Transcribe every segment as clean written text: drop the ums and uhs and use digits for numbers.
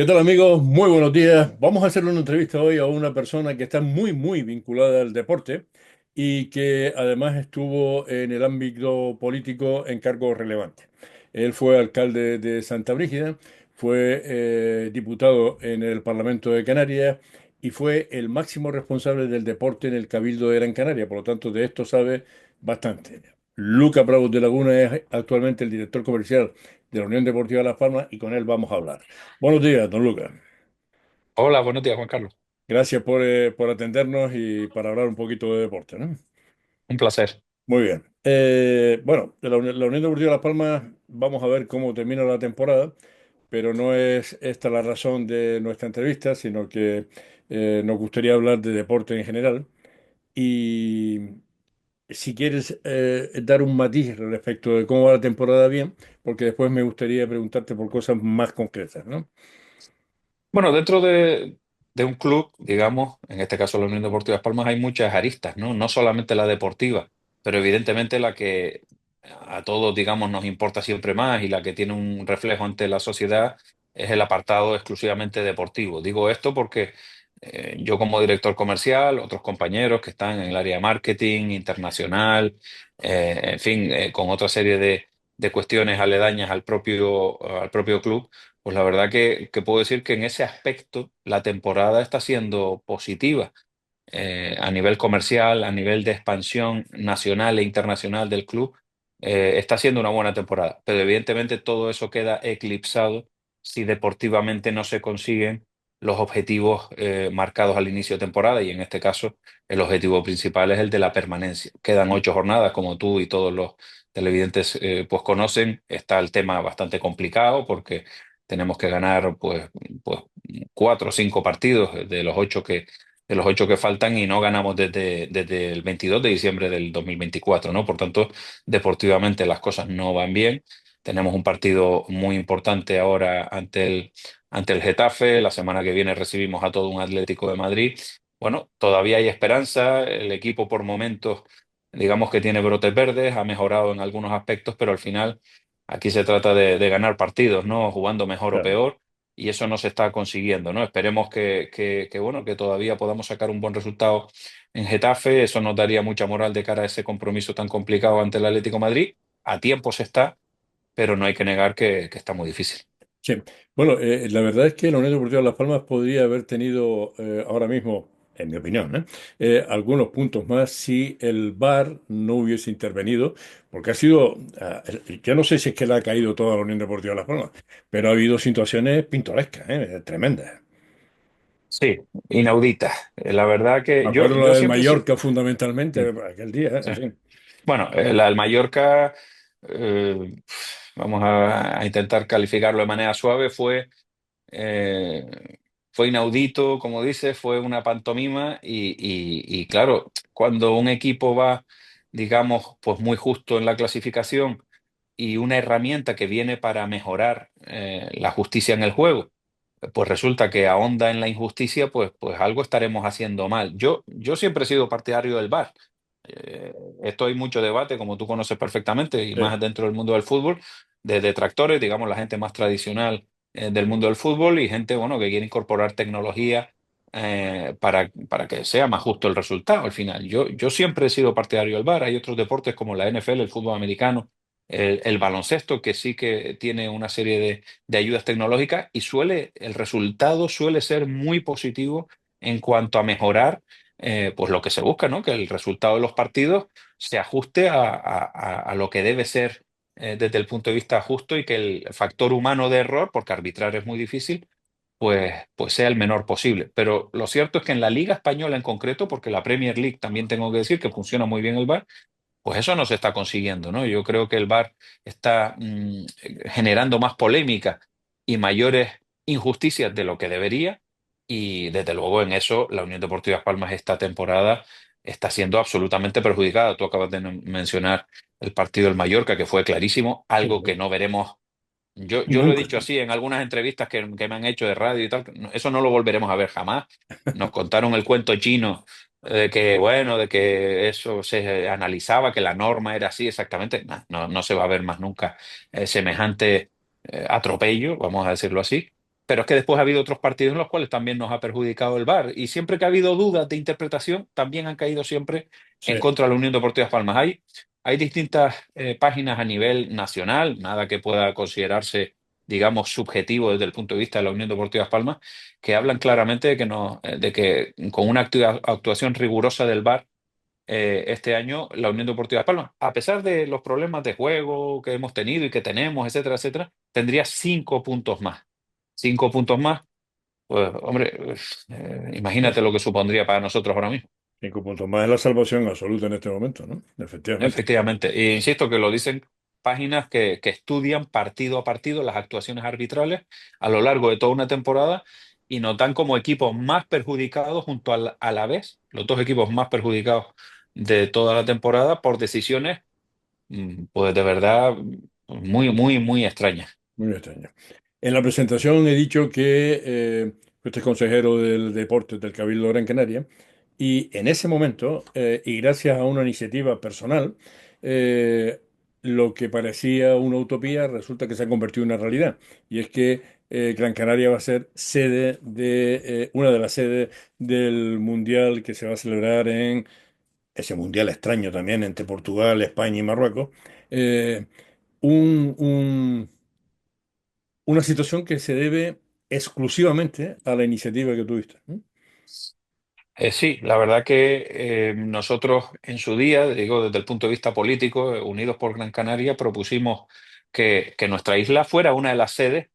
¿Qué tal amigos? Muy buenos días. Vamos a hacer una entrevista hoy a una persona que está muy vinculada al deporte y que además estuvo en el ámbito político en cargos relevantes. Él fue alcalde de Santa Brígida, fue diputado en el Parlamento de Canarias y fue el máximo responsable del deporte en el Cabildo de Gran Canaria. Por lo tanto, de esto sabe bastante. Luca Bravos de Laguna es actualmente el director comercial de la Unión Deportiva Las Palmas y con él vamos a hablar. Buenos días, don Lucas. Hola, buenos días, Juan Carlos. Gracias por atendernos y para hablar un poquito de deporte, ¿no? Un placer. Muy bien. Bueno, de la Unión Deportiva Las Palmas vamos a ver cómo termina la temporada, pero no es esta la razón de nuestra entrevista, sino que nos gustaría hablar de deporte en general. Y si quieres dar un matiz respecto de cómo va la temporada bien, porque después me gustaría preguntarte por cosas más concretas, ¿no? Bueno, dentro de un club, digamos, en este caso la Unión Deportiva Las Palmas, hay muchas aristas, ¿no? No solamente la deportiva, pero evidentemente la que a todos, digamos, nos importa siempre más y la que tiene un reflejo ante la sociedad es el apartado exclusivamente deportivo. Digo esto porque yo como director comercial, otros compañeros que están en el área de marketing internacional, en fin, con otra serie de cuestiones aledañas al propio club. Pues la verdad que puedo decir que en ese aspecto la temporada está siendo positiva a nivel comercial, a nivel de expansión nacional e internacional del club. Está siendo una buena temporada, pero evidentemente todo eso queda eclipsado si deportivamente no se consiguen los objetivos marcados al inicio de temporada, y en este caso el objetivo principal es el de la permanencia. Quedan 8 jornadas, como tú y todos los televidentes pues conocen. Está el tema bastante complicado porque tenemos que ganar pues 4 o 5 partidos de los ocho que faltan, y no ganamos desde el 22 de diciembre del 2024, ¿no? Por tanto, deportivamente las cosas no van bien. Tenemos un partido muy importante ahora ante el Getafe. La semana que viene recibimos a todo un Atlético de Madrid. Bueno, todavía hay esperanza. El equipo por momentos, digamos que tiene brotes verdes, ha mejorado en algunos aspectos, pero al final aquí se trata de ganar partidos, ¿no? Jugando mejor o Claro. peor, y eso no se está consiguiendo, ¿no? Esperemos bueno, que todavía podamos sacar un buen resultado en Getafe. Eso nos daría mucha moral de cara a ese compromiso tan complicado ante el Atlético de Madrid. A tiempo se está, pero no hay que negar que está muy difícil. Sí, bueno, la verdad es que la Unión Deportiva Las Palmas podría haber tenido ahora mismo, en mi opinión, algunos puntos más si el VAR no hubiese intervenido, porque ha sido, yo no sé si es que le ha caído toda la Unión Deportiva Las Palmas, pero ha habido situaciones pintorescas, tremendas. Sí, inaudita. La verdad Me que yo, acuerdo la yo del siempre... Mallorca fundamentalmente, Mm, aquel día, sí. en fin. Bueno, la del Mallorca, eh, vamos a intentar calificarlo de manera suave. Eh, fue inaudito, como dices, fue una pantomima, y claro, cuando un equipo va, digamos, pues muy justo en la clasificación, y una herramienta que viene para mejorar la justicia en el juego, pues resulta que ahonda en la injusticia, pues algo estaremos haciendo mal. Yo siempre he sido partidario del VAR. Eh, Esto hay mucho debate, como tú conoces perfectamente, y Sí. más dentro del mundo del fútbol, de detractores, digamos, la gente más tradicional del mundo del fútbol, y gente, bueno, que quiere incorporar tecnología para que sea más justo el resultado al final. Yo siempre he sido partidario del VAR. Hay otros deportes como la NFL, el fútbol americano, el baloncesto, que sí que tiene una serie de ayudas tecnológicas, y el resultado suele ser muy positivo en cuanto a mejorar pues lo que se busca, ¿no? Que el resultado de los partidos se ajuste a lo que debe ser desde el punto de vista justo, y que el factor humano de error, porque arbitrar es muy difícil, pues sea el menor posible. Pero lo cierto es que en la Liga Española en concreto, porque la Premier League también tengo que decir que funciona muy bien el VAR, pues eso no se está consiguiendo, ¿no? Yo creo que el VAR está generando más polémica y mayores injusticias de lo que debería, y desde luego en eso la Unión Deportiva Las Palmas esta temporada está siendo absolutamente perjudicada. Tú acabas de mencionar el partido del Mallorca, que fue clarísimo, Sí, algo sí. que no veremos. Yo lo he Nunca. dicho así en algunas entrevistas que me han hecho de radio y tal. Eso no lo volveremos a ver jamás. Nos contaron el cuento chino de que, bueno, de que eso se analizaba, que la norma era así exactamente. No se va a ver más nunca semejante atropello, vamos a decirlo así. pero es que después ha habido otros partidos en los cuales también nos ha perjudicado el VAR. Y siempre que ha habido dudas de interpretación, también han caído siempre en Sí, contra de la Unión Deportiva Las Palmas. Hay distintas páginas a nivel nacional, nada que pueda considerarse, digamos, subjetivo desde el punto de vista de la Unión Deportiva Las Palmas, que hablan claramente de que, no, de que con una actuación rigurosa del VAR, este año la Unión Deportiva Las Palmas, a pesar de los problemas de juego que hemos tenido y que tenemos, etcétera, etcétera, tendría 5 puntos más. 5 puntos más, pues hombre, sí, imagínate sí. lo que supondría para nosotros ahora mismo. 5 puntos más es la salvación absoluta en este momento, ¿no? Efectivamente. Efectivamente. E insisto que lo dicen páginas que estudian partido a partido las actuaciones arbitrales a lo largo de toda una temporada y nos dan como equipos más perjudicados junto a la vez, los dos equipos más perjudicados de toda la temporada por decisiones, pues de verdad, muy, muy, muy extrañas. Muy extraño. En la presentación he dicho que usted es consejero del deporte del Cabildo de Gran Canaria y en ese momento, y gracias a una iniciativa personal, eh, lo que parecía una utopía resulta que se ha convertido en una realidad. Y es que Gran Canaria va a ser sede de una de las sedes del Mundial que se va a celebrar en ese Mundial extraño también entre Portugal, España y Marruecos. Eh, un una situación que se debe exclusivamente a la iniciativa que tuviste, ¿no? Sí, la verdad que nosotros en su día, digo desde el punto de vista político, Unidos por Gran Canaria, propusimos que nuestra isla fuera una de las sedes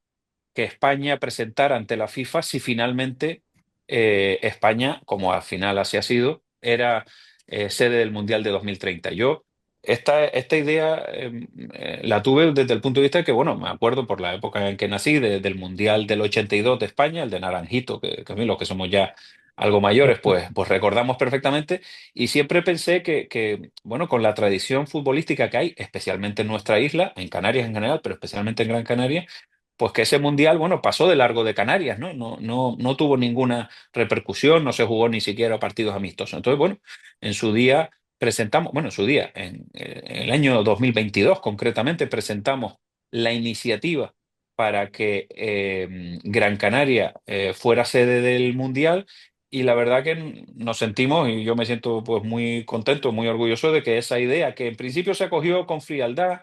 que España presentara ante la FIFA si finalmente España, como al final así ha sido, era sede del Mundial de 2030. Yo esta idea la tuve desde el punto de vista de que, bueno, me acuerdo por la época en que nací, del Mundial del 82 de España, el de Naranjito, que a mí los que somos ya algo mayores, pues recordamos perfectamente, y siempre pensé bueno, con la tradición futbolística que hay, especialmente en nuestra isla, en Canarias en general, pero especialmente en Gran Canaria, pues que ese mundial, bueno, pasó de largo de Canarias, ¿no? No tuvo ninguna repercusión, no se jugó ni siquiera partidos amistosos. Entonces, bueno, en su día presentamos, bueno, en su día, en el año 2022 concretamente, presentamos la iniciativa para que Gran Canaria fuera sede del mundial. Y la verdad que nos sentimos, y yo me siento pues muy contento, muy orgulloso de que esa idea, que en principio se acogió con frialdad,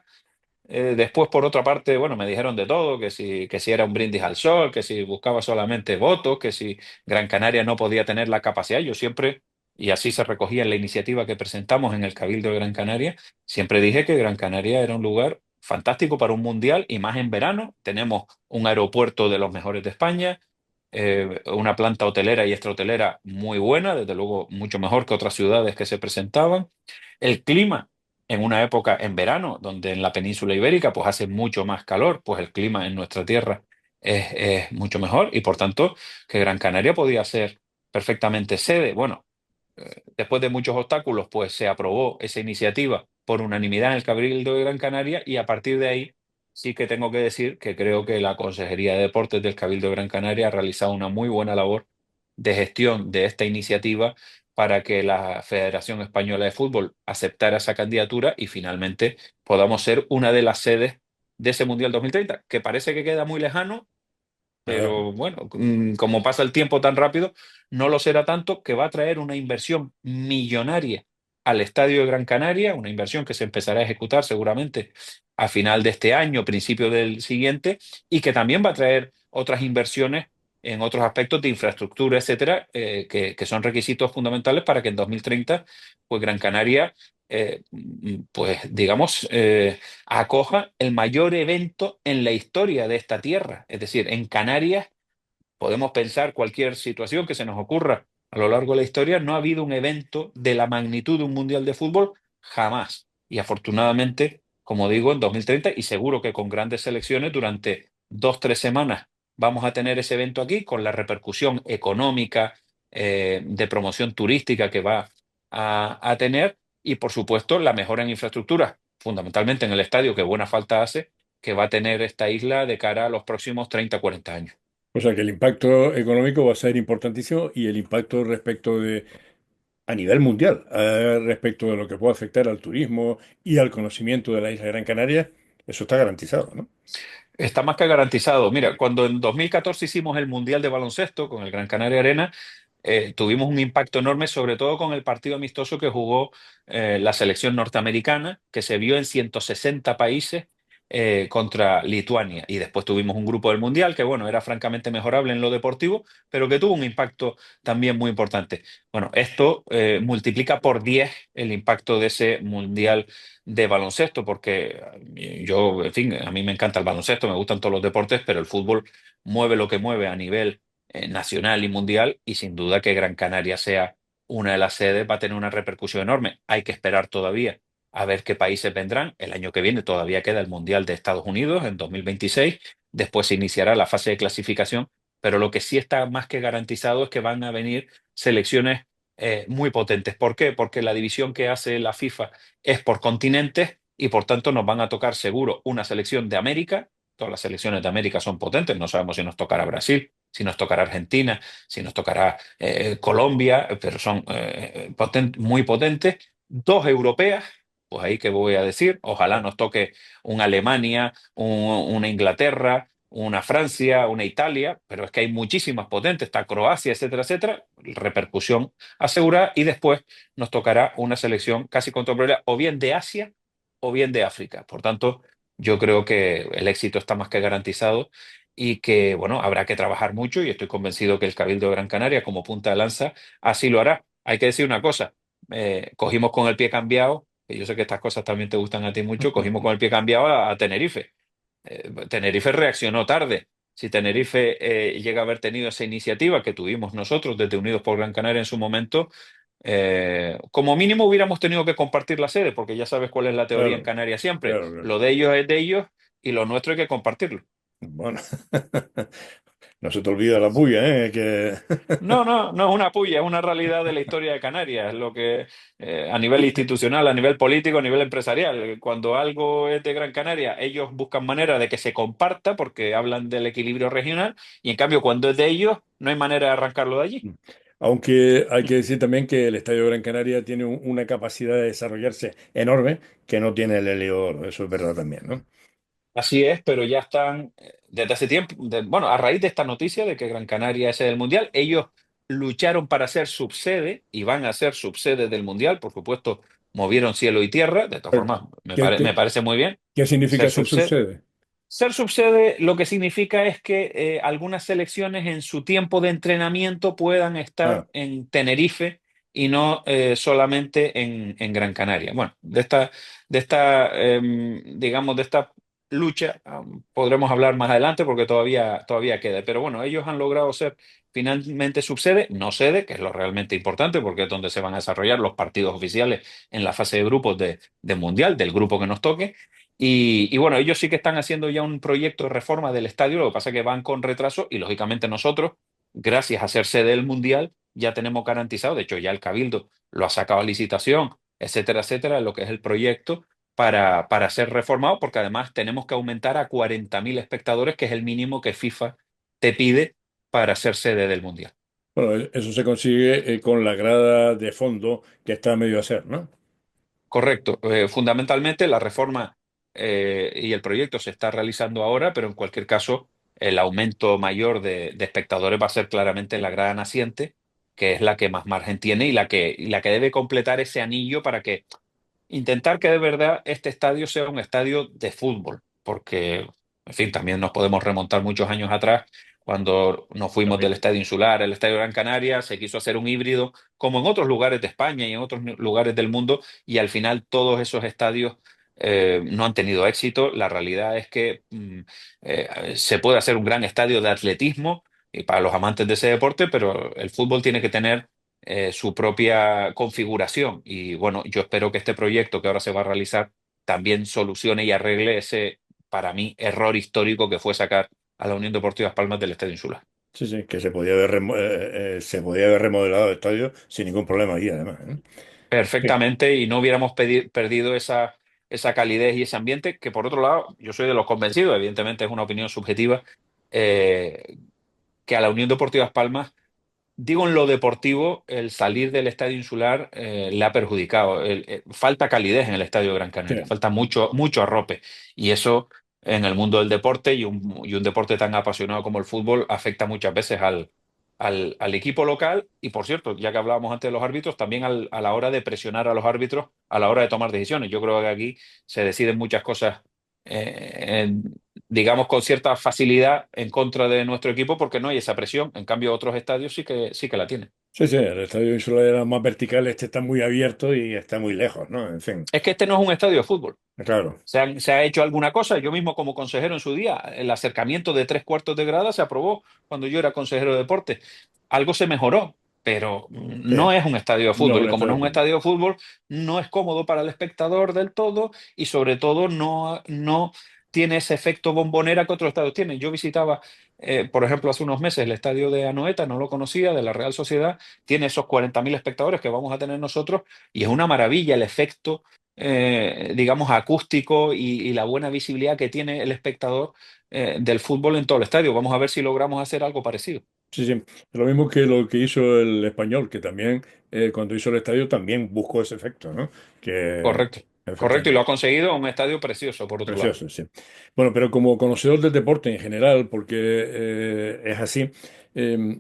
después, por otra parte, bueno, me dijeron de todo, que si era un brindis al sol, que si buscaba solamente votos, que si Gran Canaria no podía tener la capacidad. Yo siempre, y así se recogía en la iniciativa que presentamos en el Cabildo de Gran Canaria, siempre dije que Gran Canaria era un lugar fantástico para un mundial y más en verano. Tenemos un aeropuerto de los mejores de España, una planta hotelera y extrahotelera muy buena, desde luego mucho mejor que otras ciudades que se presentaban. El clima en una época en verano, donde en la península ibérica pues hace mucho más calor, pues el clima en nuestra tierra es mucho mejor y por tanto que Gran Canaria podía ser perfectamente sede. Bueno, después de muchos obstáculos pues se aprobó esa iniciativa por unanimidad en el Cabildo de Gran Canaria y a partir de ahí sí que tengo que decir que creo que la Consejería de Deportes del Cabildo de Gran Canaria ha realizado una muy buena labor de gestión de esta iniciativa para que la Federación Española de Fútbol aceptara esa candidatura y finalmente podamos ser una de las sedes de ese Mundial 2030, que parece que queda muy lejano, Ah, pero bueno, como pasa el tiempo tan rápido, no lo será tanto, que va a traer una inversión millonaria al Estadio de Gran Canaria, una inversión que se empezará a ejecutar seguramente a final de este año, principio del siguiente, y que también va a traer otras inversiones en otros aspectos de infraestructura, etcétera, que son requisitos fundamentales para que en 2030, pues Gran Canaria, pues digamos, acoja el mayor evento en la historia de esta tierra. Es decir, en Canarias podemos pensar cualquier situación que se nos ocurra a lo largo de la historia, no ha habido un evento de la magnitud de un mundial de fútbol jamás. Y afortunadamente, como digo, en 2030 y seguro que con grandes selecciones durante 2, 3 semanas vamos a tener ese evento aquí con la repercusión económica, de promoción turística que va a tener y por supuesto la mejora en infraestructura, fundamentalmente en el estadio, que buena falta hace, que va a tener esta isla de cara a los próximos 30, 40 años. o sea que el impacto económico va a ser importantísimo y el impacto respecto de, a nivel mundial, respecto de lo que puede afectar al turismo y al conocimiento de la isla de Gran Canaria, eso está garantizado, ¿no? Está más que garantizado. Mira, cuando en 2014 hicimos el Mundial de Baloncesto con el Gran Canaria Arena, tuvimos un impacto enorme, sobre todo con el partido amistoso que jugó la selección norteamericana, que se vio en 160 países contra Lituania. Y después tuvimos un grupo del Mundial que, bueno, era francamente mejorable en lo deportivo, pero que tuvo un impacto también muy importante. Bueno, esto multiplica por 10 el impacto de ese Mundial de baloncesto, porque yo, en fin, a mí me encanta el baloncesto, me gustan todos los deportes, pero el fútbol mueve lo que mueve a nivel nacional y mundial, y sin duda que Gran Canaria sea una de las sedes va a tener una repercusión enorme. Hay que esperar todavía a ver qué países vendrán. El año que viene todavía queda el Mundial de Estados Unidos en 2026. Después se iniciará la fase de clasificación, pero lo que sí está más que garantizado es que van a venir selecciones muy potentes. ¿Por qué? Porque la división que hace la FIFA es por continentes y por tanto nos van a tocar seguro una selección de América. Todas las selecciones de América son potentes, no sabemos si nos tocará Brasil, si nos tocará Argentina, si nos tocará Colombia, pero son muy potentes. Dos europeas, pues ahí que voy a decir, ojalá nos toque una Alemania, una Inglaterra, una Francia, una Italia, pero es que hay muchísimas potentes, está Croacia, etcétera, etcétera, repercusión asegurada, y después nos tocará una selección casi contemporánea o bien de Asia o bien de África. Por tanto, yo creo que el éxito está más que garantizado y que, bueno, habrá que trabajar mucho y estoy convencido que el Cabildo de Gran Canaria, como punta de lanza, así lo hará. Hay que decir una cosa, cogimos con el pie cambiado, que yo sé que estas cosas también te gustan a ti mucho, cogimos con el pie cambiado a Tenerife. Tenerife reaccionó tarde. Si Tenerife llega a haber tenido esa iniciativa que tuvimos nosotros desde Unidos por Gran Canaria en su momento, como mínimo hubiéramos tenido que compartir la sede, porque ya sabes cuál es la teoría en Claro, Canarias siempre. claro, claro. Lo de ellos es de ellos y lo nuestro hay que compartirlo. Bueno, no se te olvida la puya, ¿eh? Que... No, no, no es una puya, es una realidad de la historia de Canarias, lo que a nivel institucional, a nivel político, a nivel empresarial, cuando algo es de Gran Canaria, ellos buscan manera de que se comparta porque hablan del equilibrio regional, y en cambio cuando es de ellos, no hay manera de arrancarlo de allí. Aunque hay que decir también que el Estadio Gran Canaria tiene una capacidad de desarrollarse enorme que no tiene el Heliodoro, eso es verdad también, ¿no? Así es, pero ya están desde hace tiempo, bueno, a raíz de esta noticia de que Gran Canaria es sede del Mundial, ellos lucharon para ser subsede y van a ser subsede del Mundial, por supuesto, movieron cielo y tierra, de todas formas, ¿Qué, me qué- parece muy bien qué ser significa ser subsede. subsede? Ser subsede lo que significa es que algunas selecciones en su tiempo de entrenamiento puedan Ah, estar en Tenerife y no solamente en Gran Canaria. Bueno, digamos, de esta lucha podremos hablar más adelante porque todavía queda. Pero bueno, ellos han logrado ser finalmente subsede, no sede, que es lo realmente importante porque es donde se van a desarrollar los partidos oficiales en la fase de grupos de Mundial, del grupo que nos toque. Y bueno, ellos sí que están haciendo ya un proyecto de reforma del estadio, lo que pasa es que van con retraso y lógicamente nosotros, gracias a ser sede del Mundial, ya tenemos garantizado, de hecho ya el Cabildo lo ha sacado a licitación, etcétera, etcétera, lo que es el proyecto para ser reformado, porque además tenemos que aumentar a 40.000 espectadores, que es el mínimo que FIFA te pide para ser sede del Mundial. bueno, eso se consigue con la grada de fondo que está a medio hacer, ¿no? Correcto. Fundamentalmente la reforma y el proyecto se está realizando ahora, pero en cualquier caso el aumento mayor de espectadores va a ser claramente en la grada naciente, que es la que más margen tiene y la que debe completar ese anillo para que intentar que de verdad este estadio sea un estadio de fútbol, porque, en fin, también nos podemos remontar muchos años atrás, cuando nos fuimos del También. Estadio Insular, el Estadio Gran Canaria, se quiso hacer un híbrido, como en otros lugares de España y en otros lugares del mundo, y al final todos esos estadios no han tenido éxito. La realidad es que se puede hacer un gran estadio de atletismo y para los amantes de ese deporte, pero el fútbol tiene que tener su propia configuración. Y bueno, yo espero que este proyecto que ahora se va a realizar también solucione y arregle ese, para mí, error histórico que fue sacar a la Unión Deportiva Las Palmas del Estadio Insular. Sí, sí, que se podía haber, se podía haber remodelado el estadio sin ningún problema ahí, además, ¿eh? Sí, Perfectamente, y no hubiéramos perdido esa calidez y ese ambiente, que por otro lado, yo soy de los convencidos, evidentemente es una opinión subjetiva, eh, que a la Unión Deportiva Las Palmas, digo en lo deportivo, el salir del Estadio Insular le ha perjudicado. Falta calidez en el Estadio Gran sí, Canaria, falta mucho, mucho arrope. Y eso en el mundo del deporte y un deporte tan apasionado como el fútbol afecta muchas veces al equipo local y, por cierto, ya que hablábamos antes de los árbitros, también a la hora de presionar a los árbitros a la hora de tomar decisiones. Yo creo que aquí se deciden muchas cosas, digamos, con cierta facilidad en contra de nuestro equipo porque no hay esa presión. En cambio, otros estadios sí que la tienen. Sí, sí, el estadio insular era más vertical, este está muy abierto y está muy lejos, ¿no? En fin, Es que este no es un estadio de fútbol. claro. Se ha hecho alguna cosa. Yo mismo como consejero en su día, el acercamiento de 3/4 de grada se aprobó cuando yo era consejero de deporte. Algo se mejoró, pero Sí, no es un estadio de no es fútbol. Y un como estadio no de es un fútbol. estadio de fútbol, no es cómodo para el espectador del todo y sobre todo no tiene ese efecto bombonera que otros estadios tienen. Yo visitaba, por ejemplo, hace unos meses el estadio de Anoeta, no lo conocía, de la Real Sociedad. Tiene esos 40.000 espectadores que vamos a tener nosotros y es una maravilla el efecto, digamos, acústico y la buena visibilidad que tiene el espectador del fútbol en todo el estadio. Vamos a ver si logramos hacer algo parecido. Sí, sí. Lo mismo que lo que hizo el Español, que también cuando hizo el estadio también buscó ese efecto, ¿no? Que Correcto, correcto, y lo efectivamente. ha conseguido un estadio precioso, por otro lado. Precioso, sí. Bueno, pero como conocedor del deporte en general, porque es así,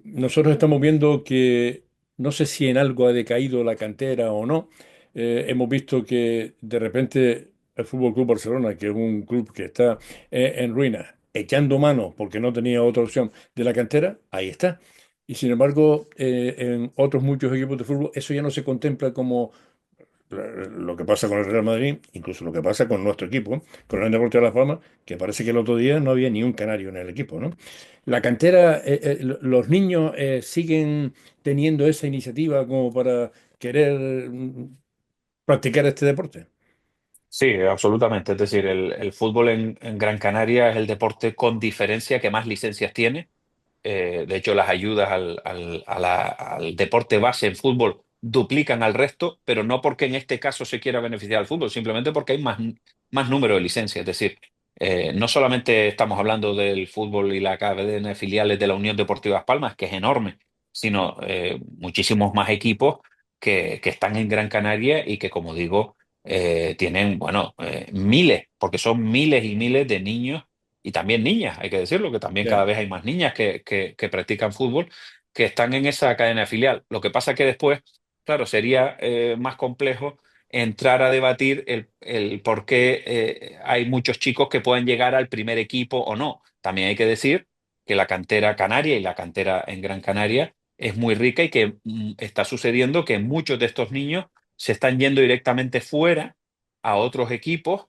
nosotros estamos viendo que no sé si en algo ha decaído la cantera o no. Hemos visto que de repente el Fútbol Club Barcelona, que es un club que está en ruinas, echando mano porque no tenía otra opción de la cantera, ahí está. Y sin embargo, en otros muchos equipos de fútbol, eso ya no se contempla como lo que pasa con el Real Madrid, incluso lo que pasa con nuestro equipo, con el Deportivo de Las Palmas, que parece que el otro día no había ni un canario en el equipo, ¿no? La cantera, los niños siguen teniendo esa iniciativa como para querer practicar este deporte. Sí, absolutamente. Es decir, el fútbol en Gran Canaria es el deporte con diferencia que más licencias tiene. De hecho, las ayudas al deporte base en fútbol duplican al resto, pero no porque en este caso se quiera beneficiar al fútbol, simplemente porque hay más número de licencias. Es decir, no solamente estamos hablando del fútbol y la cadena de filiales de la Unión Deportiva Las Palmas, que es enorme, sino muchísimos más equipos que están en Gran Canaria y que, como digo, tienen, bueno, miles, porque son miles y miles de niños y también niñas, hay que decirlo, que también cada Ya. vez hay más niñas que practican fútbol, que están en esa cadena filial. Lo que pasa que después, claro, sería más complejo entrar a debatir el por qué hay muchos chicos que pueden llegar al primer equipo o no. También hay que decir que la cantera canaria y la cantera en Gran Canaria es muy rica y que está sucediendo que muchos de estos niños se están yendo directamente fuera a otros equipos,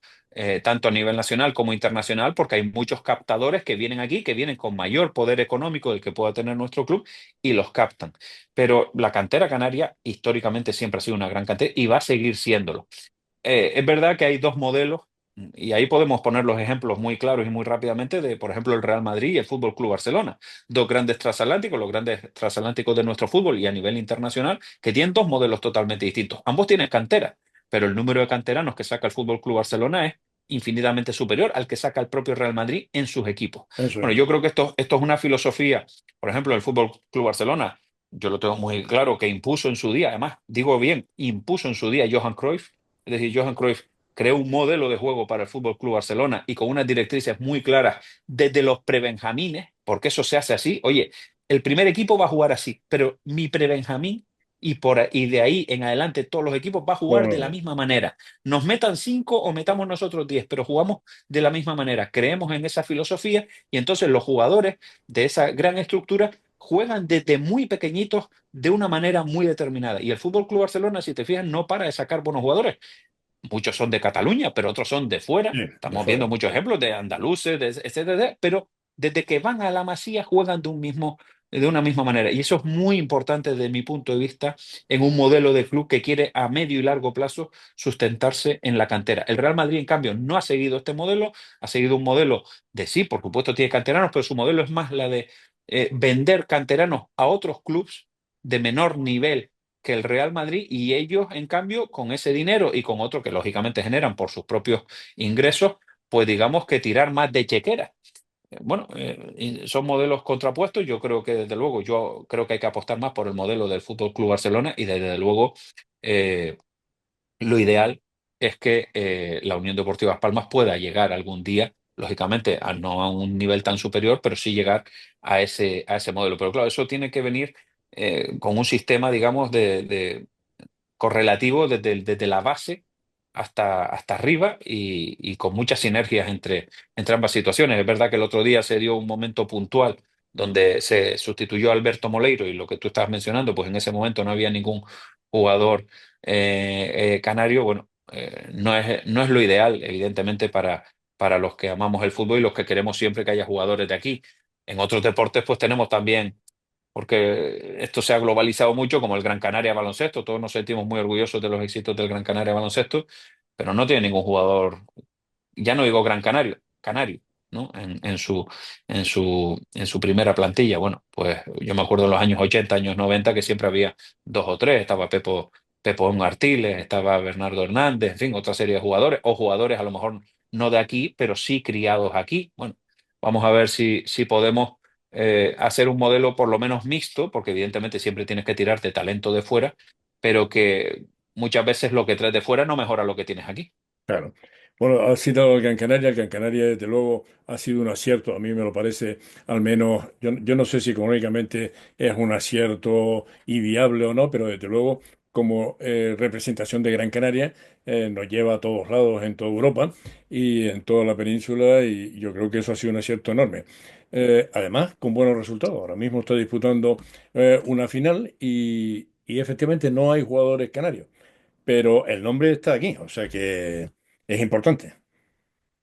tanto a nivel nacional como internacional, porque hay muchos captadores que vienen aquí, que vienen con mayor poder económico del que pueda tener nuestro club y los captan. Pero la cantera canaria históricamente siempre ha sido una gran cantera y va a seguir siéndolo. Es verdad que hay dos modelos y ahí podemos poner los ejemplos muy claros y muy rápidamente de, por ejemplo, el Real Madrid y el Fútbol Club Barcelona, dos grandes transatlánticos, los grandes transatlánticos de nuestro fútbol y a nivel internacional, que tienen dos modelos totalmente distintos. Ambos tienen cantera, pero el número de canteranos que saca el Fútbol Club Barcelona es infinitamente superior al que saca el propio Real Madrid en sus equipos. Eso Bueno, es. yo creo que esto es una filosofía, por ejemplo, el Fútbol Club Barcelona. Yo lo tengo muy claro que impuso en su día, además, digo bien, impuso en su día Johan Cruyff. Es decir, Johan Cruyff creó un modelo de juego para el Fútbol Club Barcelona y con unas directrices muy claras desde los prebenjamines, porque eso se hace así. Oye, el primer equipo va a jugar así, pero mi prebenjamín y de ahí en adelante todos los equipos va a jugar de la Bueno, misma manera. Nos metan 5 o metamos nosotros 10, pero jugamos de la misma manera. Creemos en esa filosofía y entonces los jugadores de esa gran estructura juegan desde muy pequeñitos de una manera muy determinada. Y el Fútbol Club Barcelona, si te fijas, no para de sacar buenos jugadores. Muchos son de Cataluña, pero otros son de fuera. sí, de Estamos viendo fuera. muchos ejemplos de andaluces, etcétera, pero desde que van a la Masía juegan de una misma manera. Y eso es muy importante desde mi punto de vista en un modelo de club que quiere a medio y largo plazo sustentarse en la cantera. El Real Madrid, en cambio, no ha seguido este modelo, ha seguido un modelo de sí, por supuesto tiene canteranos, pero su modelo es más la de vender canteranos a otros clubes de menor nivel que el Real Madrid y ellos, en cambio, con ese dinero y con otro que lógicamente generan por sus propios ingresos, pues digamos que tirar más de chequera. Bueno, y son modelos contrapuestos. Yo creo que desde luego, yo creo que hay que apostar más por el modelo del Fútbol Club Barcelona y desde luego eh, lo ideal es que la Unión Deportiva Las Palmas pueda llegar algún día lógicamente, no a un nivel tan superior, pero sí llegar a ese modelo. Pero claro, eso tiene que venir con un sistema, digamos, correlativo desde la base hasta arriba y con muchas sinergias entre ambas situaciones. Es verdad que el otro día se dio un momento puntual donde se sustituyó a Alberto Moleiro y lo que tú estabas mencionando, pues en ese momento no había ningún jugador canario. Bueno, no es lo ideal, evidentemente, para los que amamos el fútbol y los que queremos siempre que haya jugadores de aquí. En otros deportes, pues tenemos también porque esto se ha globalizado mucho, como el Gran Canaria Baloncesto. Todos nos sentimos muy orgullosos de los éxitos del Gran Canaria Baloncesto, pero no tiene ningún jugador, ya no digo Gran Canario, Canario, ¿no? En su primera plantilla. Bueno, pues yo me acuerdo en los años 80, años 90, que siempre había dos o tres. Estaba Pepo Artiles, estaba Bernardo Hernández, en fin, otra serie de jugadores, o jugadores a lo mejor no de aquí, pero sí criados aquí. Bueno, vamos a ver si podemos hacer un modelo por lo menos mixto, porque evidentemente siempre tienes que tirarte talento de fuera, pero que muchas veces lo que traes de fuera no mejora lo que tienes aquí. Claro. Bueno, ha citado el Gran Canaria. El Gran Canaria, desde luego, ha sido un acierto. A mí me lo parece, al menos, yo no sé si económicamente es un acierto y viable o no, pero desde luego, como representación de Gran Canaria, nos lleva a todos lados en toda Europa y en toda la península, y yo creo que eso ha sido un acierto enorme. Además, con buenos resultados. Ahora mismo está disputando una final y efectivamente no hay jugadores canarios, pero el nombre está aquí, o sea que es importante.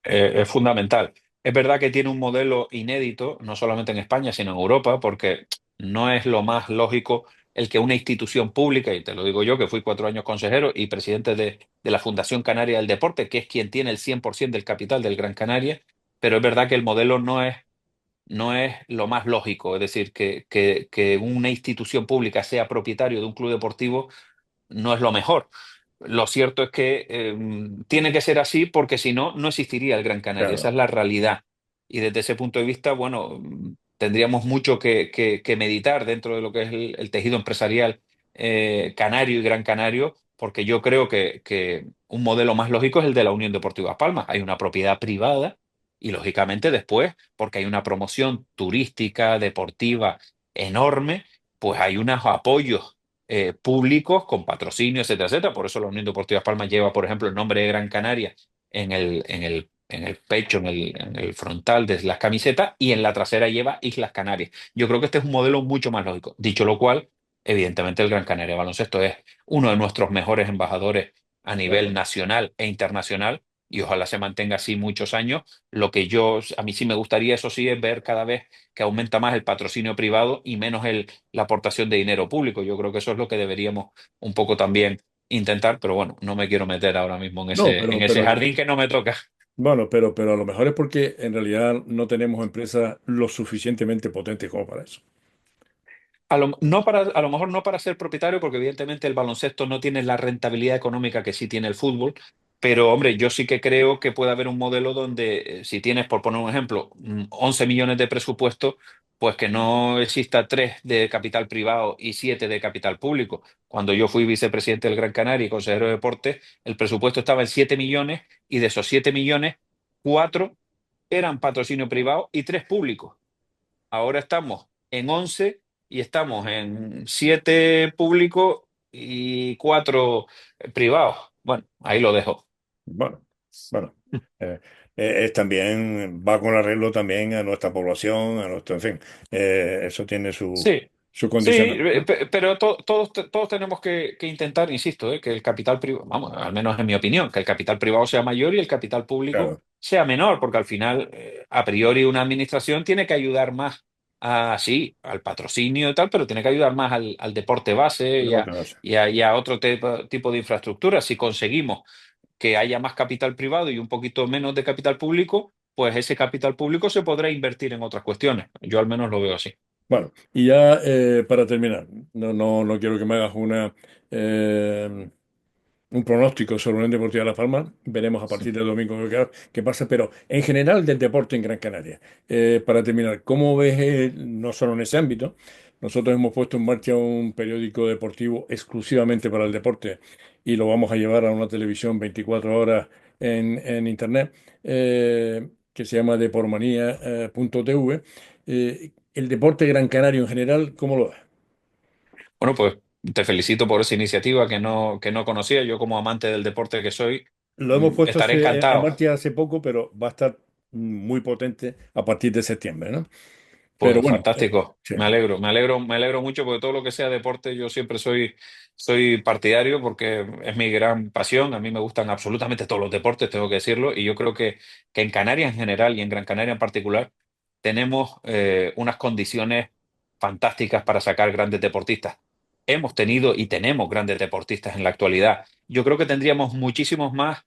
Es fundamental. Es verdad que tiene un modelo inédito, no solamente en España, sino en Europa, porque no es lo más lógico el que una institución pública, y te lo digo yo, que fui 4 años consejero y presidente de la Fundación Canaria del Deporte, que es quien tiene el 100% del capital del Gran Canaria, pero es verdad que el modelo no es lo más lógico. Es decir, que una institución pública sea propietario de un club deportivo no es lo mejor. Lo cierto es que tiene que ser así porque si no, no existiría el Gran Canaria. Esa Claro, es la realidad. Y desde ese punto de vista, bueno, tendríamos mucho que meditar dentro de lo que es el tejido empresarial canario y gran canario, porque yo creo que un modelo más lógico es el de la Unión Deportiva Las Palmas. Hay una propiedad privada y, lógicamente, después, porque hay una promoción turística, deportiva enorme, pues hay unos apoyos públicos con patrocinio, etcétera, etcétera. Por eso la Unión Deportiva Las Palmas lleva, por ejemplo, el nombre de Gran Canaria en el pecho, en el frontal de las camisetas, y en la trasera lleva Islas Canarias. Yo creo que este es un modelo mucho más lógico. Dicho lo cual, evidentemente el Gran Canaria Baloncesto es uno de nuestros mejores embajadores a nivel claro. nacional e internacional. Y ojalá se mantenga así muchos años. A mí sí me gustaría, eso sí, es ver cada vez que aumenta más el patrocinio privado y menos la aportación de dinero público. Yo creo que eso es lo que deberíamos un poco también intentar, pero bueno, no me quiero meter ahora mismo No, en pero, ese pero, jardín que no me toca. bueno, pero a lo mejor es porque en realidad no tenemos empresas lo suficientemente potentes como para eso. A lo mejor no para ser propietario, porque evidentemente el baloncesto no tiene la rentabilidad económica que sí tiene el fútbol, pero hombre, yo sí que creo que puede haber un modelo donde, si tienes, por poner un ejemplo, 11 millones de presupuesto, pues que no exista 3 de capital privado y 7 de capital público. Cuando yo fui vicepresidente del Gran Canaria y consejero de deportes, el presupuesto estaba en 7 millones y de esos 7 millones, 4 eran patrocinio privado y 3 públicos. Ahora estamos en 11 y estamos en 7 públicos y 4 privados. Bueno, ahí lo dejo. Bueno, bueno, eh, es también, va con arreglo también a nuestra población, a nuestro, en fin, eso tiene Sí, su sí, condicionante, ¿no? pero todos tenemos que intentar, insisto, que el capital privado, vamos, al menos en mi opinión, que el capital privado sea mayor y el capital público Claro, sea menor, porque al final, a priori, una administración tiene que ayudar más sí, al patrocinio y tal, pero tiene que ayudar más al deporte base no te vas. y a otro tipo de infraestructura. Si conseguimos que haya más capital privado y un poquito menos de capital público, pues ese capital público se podrá invertir en otras cuestiones. Yo al menos lo veo así. Bueno, y ya para terminar, no quiero que me hagas eh, un pronóstico sobre la Unión Deportiva Las Palmas. Veremos a partir del domingo qué pasa, pero en general del deporte en Gran Canaria. Para terminar, ¿cómo ves, no solo en ese ámbito? Nosotros hemos puesto en marcha un periódico deportivo exclusivamente para el deporte y lo vamos a llevar a una televisión 24 horas en Internet. que se llama deportmanía.tv. El deporte Gran Canario en general, ¿cómo lo ves? Bueno, pues te felicito por esa iniciativa que no conocía. Yo como amante del deporte que soy, Lo hemos puesto estaré en encantado. marcha hace poco, pero va a estar muy potente a partir de septiembre, ¿no? Pero Pues bueno, fantástico, sí, me alegro mucho porque todo lo que sea deporte yo siempre soy partidario porque es mi gran pasión, a mí me gustan absolutamente todos los deportes, tengo que decirlo, y yo creo que en Canarias en general y en Gran Canaria en particular tenemos unas condiciones fantásticas para sacar grandes deportistas. Hemos tenido y tenemos grandes deportistas en la actualidad. Yo creo que tendríamos muchísimos más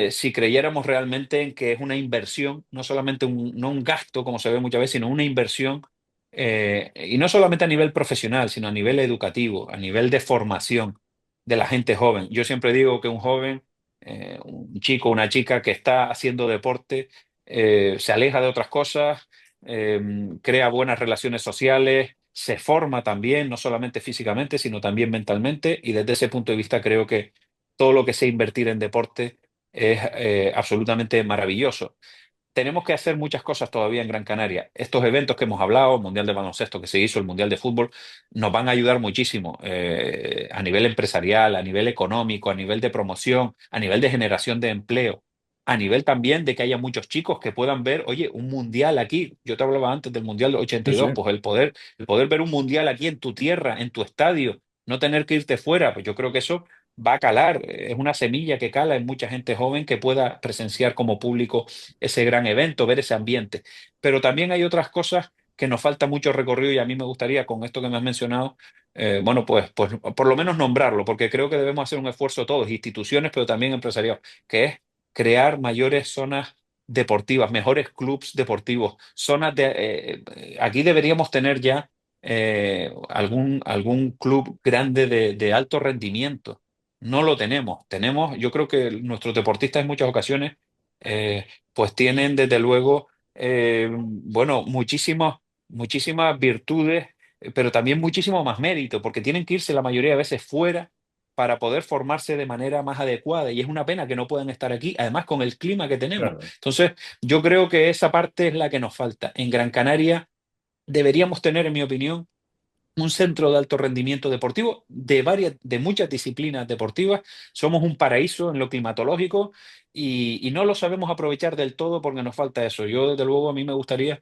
si creyéramos realmente en que es una inversión, no solamente no un gasto, como se ve muchas veces, sino una inversión, y no solamente a nivel profesional, sino a nivel educativo, a nivel de formación de la gente joven. Yo siempre digo que un joven, un chico, una chica que está haciendo deporte, se aleja de otras cosas, eh, crea buenas relaciones sociales, se forma también, no solamente físicamente, sino también mentalmente, y desde ese punto de vista creo que todo lo que sea invertir en deporte es absolutamente maravilloso. Tenemos que hacer muchas cosas todavía en Gran Canaria. Estos eventos que hemos hablado, el Mundial de Baloncesto que se hizo, el Mundial de Fútbol, nos van a ayudar muchísimo a nivel empresarial, a nivel económico, a nivel de promoción, a nivel de generación de empleo, a nivel también de que haya muchos chicos que puedan ver, oye, un Mundial aquí. Yo te hablaba antes del Mundial de sí, 82, sí, pues el poder ver un Mundial aquí en tu tierra, en tu estadio, no tener que irte fuera, pues yo creo que eso va a calar, es una semilla que cala en mucha gente joven que pueda presenciar como público ese gran evento, ver ese ambiente. Pero también hay otras cosas que nos falta mucho recorrido y a mí me gustaría, con esto que me has mencionado, bueno, pues por lo menos nombrarlo, porque creo que debemos hacer un esfuerzo todos, instituciones, pero también empresarios, que es crear mayores zonas deportivas, mejores clubs deportivos, zonas de... aquí deberíamos tener ya algún club grande de alto rendimiento. No lo tenemos. Tenemos, yo creo que nuestros deportistas en muchas ocasiones pues tienen desde luego, bueno, muchísimas virtudes, pero también muchísimo más mérito, porque tienen que irse la mayoría de veces fuera para poder formarse de manera más adecuada. Y es una pena que no puedan estar aquí, además con el clima que tenemos. claro. Entonces, yo creo que esa parte es la que nos falta. En Gran Canaria deberíamos tener, en mi opinión, un centro de alto rendimiento deportivo de muchas disciplinas deportivas. Somos un paraíso en lo climatológico y no lo sabemos aprovechar del todo porque nos falta eso. Yo, desde luego, a mí me gustaría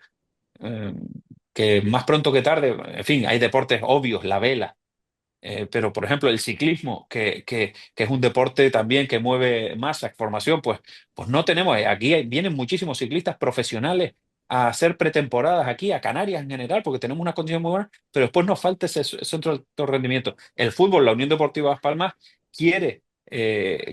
eh, que más pronto que tarde, en fin, hay deportes obvios, la vela, pero, por ejemplo, el ciclismo, que es un deporte también que mueve masa, formación, pues no tenemos. Aquí vienen muchísimos ciclistas profesionales a hacer pretemporadas aquí, a Canarias en general, porque tenemos una condición muy buena, pero después nos falta ese centro de alto rendimiento. El fútbol, la Unión Deportiva Las Palmas, quiere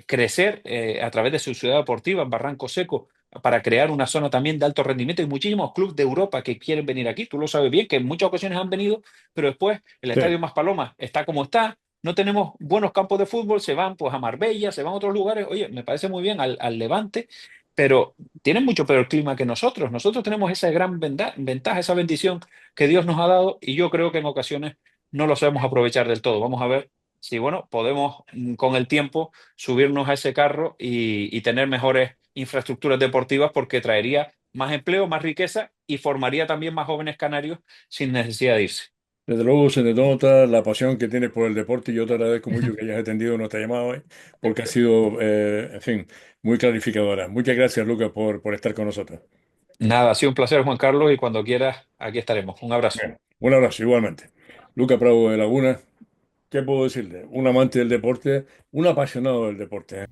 crecer a través de su ciudad deportiva en Barranco Seco para crear una zona también de alto rendimiento. Hay muchísimos clubes de Europa que quieren venir aquí. Tú lo sabes bien, que en muchas ocasiones han venido, pero después el Sí. Estadio Maspalomas está como está, no tenemos buenos campos de fútbol, se van pues a Marbella, se van a otros lugares, oye, me parece muy bien al Levante, pero tienen mucho peor clima que nosotros. Nosotros tenemos esa gran ventaja, esa bendición que Dios nos ha dado y yo creo que en ocasiones no lo sabemos aprovechar del todo. Vamos a ver si, bueno, podemos con el tiempo subirnos a ese carro y tener mejores infraestructuras deportivas porque traería más empleo, más riqueza y formaría también más jóvenes canarios sin necesidad de irse. Desde luego se te nota la pasión que tienes por el deporte y yo te agradezco mucho que hayas atendido nuestra llamada hoy porque ha sido, en fin, muy clarificadora. Muchas gracias, Lucas, por estar con nosotros. Nada, ha sido un placer, Juan Carlos, y cuando quieras, aquí estaremos. Un abrazo. Bien, un abrazo igualmente. Lucas Prado de Laguna, ¿qué puedo decirle? Un amante del deporte, un apasionado del deporte.